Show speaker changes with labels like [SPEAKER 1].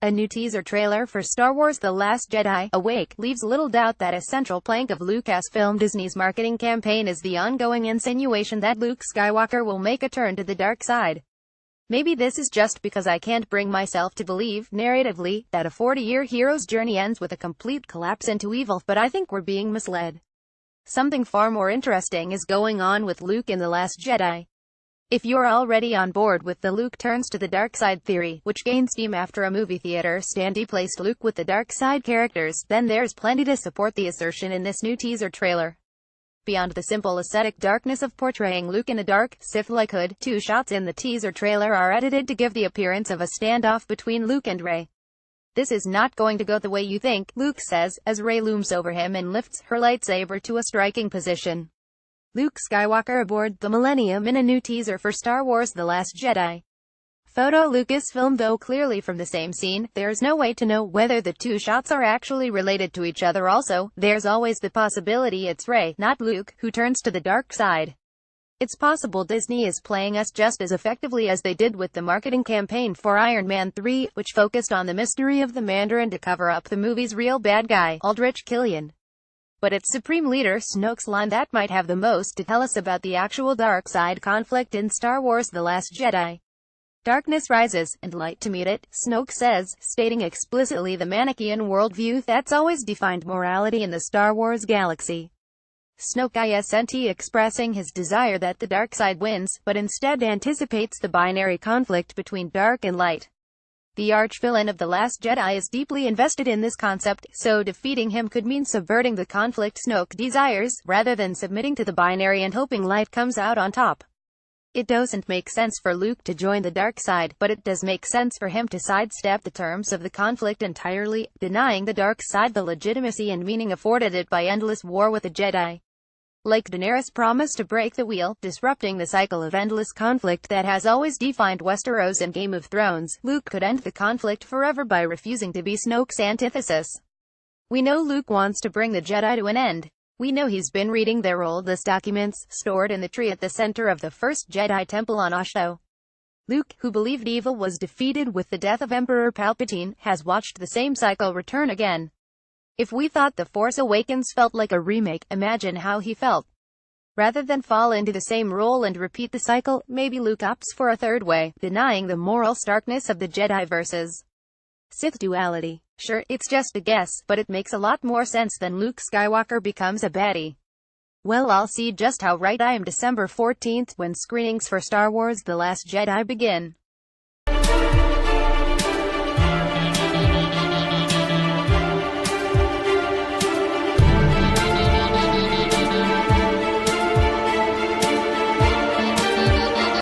[SPEAKER 1] A new teaser trailer for Star Wars The Last Jedi, Awake, leaves little doubt that a central plank of Lucasfilm Disney's marketing campaign is the ongoing insinuation that Luke Skywalker will make a turn to the dark side. Maybe this is just because I can't bring myself to believe, narratively, that a 40-year hero's journey ends with a complete collapse into evil, but I think we're being misled. Something far more interesting is going on with Luke in The Last Jedi. If you're already on board with the Luke turns to the dark side theory, which gained steam after a movie theater standee placed Luke with the dark side characters, then there's plenty to support the assertion in this new teaser trailer. Beyond the simple aesthetic darkness of portraying Luke in a dark, Sith-like hood, 2 shots in the teaser trailer are edited to give the appearance of a standoff between Luke and Rey. "This is not going to go the way you think," Luke says, as Rey looms over him and lifts her lightsaber to a striking position. Luke Skywalker aboard the Millennium in a new teaser for Star Wars The Last Jedi. Photo Lucasfilm. Though clearly from the same scene, there's no way to know whether the 2 shots are actually related to each other. Also, there's always the possibility it's Rey, not Luke, who turns to the dark side. It's possible Disney is playing us just as effectively as they did with the marketing campaign for Iron Man 3, which focused on the mystery of the Mandarin to cover up the movie's real bad guy, Aldrich Killian. But it's Supreme Leader Snoke's line that might have the most to tell us about the actual dark side conflict in Star Wars The Last Jedi. "Darkness rises, and light to meet it," Snoke says, stating explicitly the Manichaean worldview that's always defined morality in the Star Wars galaxy. Snoke isn't expressing his desire that the dark side wins, but instead anticipates the binary conflict between dark and light. The arch-villain of The Last Jedi is deeply invested in this concept, so defeating him could mean subverting the conflict Snoke desires, rather than submitting to the binary and hoping light comes out on top. It doesn't make sense for Luke to join the dark side, but it does make sense for him to sidestep the terms of the conflict entirely, denying the dark side the legitimacy and meaning afforded it by endless war with the Jedi. Like Daenerys' promise to break the wheel, disrupting the cycle of endless conflict that has always defined Westeros and Game of Thrones, Luke could end the conflict forever by refusing to be Snoke's antithesis. We know Luke wants to bring the Jedi to an end. We know he's been reading their oldest documents, stored in the tree at the center of the first Jedi temple on Ahch-To. Luke, who believed evil was defeated with the death of Emperor Palpatine, has watched the same cycle return again. If we thought The Force Awakens felt like a remake, imagine how he felt. Rather than fall into the same role and repeat the cycle, maybe Luke opts for a third way, denying the moral starkness of the Jedi versus Sith duality. Sure, it's just a guess, but it makes a lot more sense than Luke Skywalker becomes a baddie. Well, I'll see just how right I am. December 14th, when screenings for Star Wars The Last Jedi begin.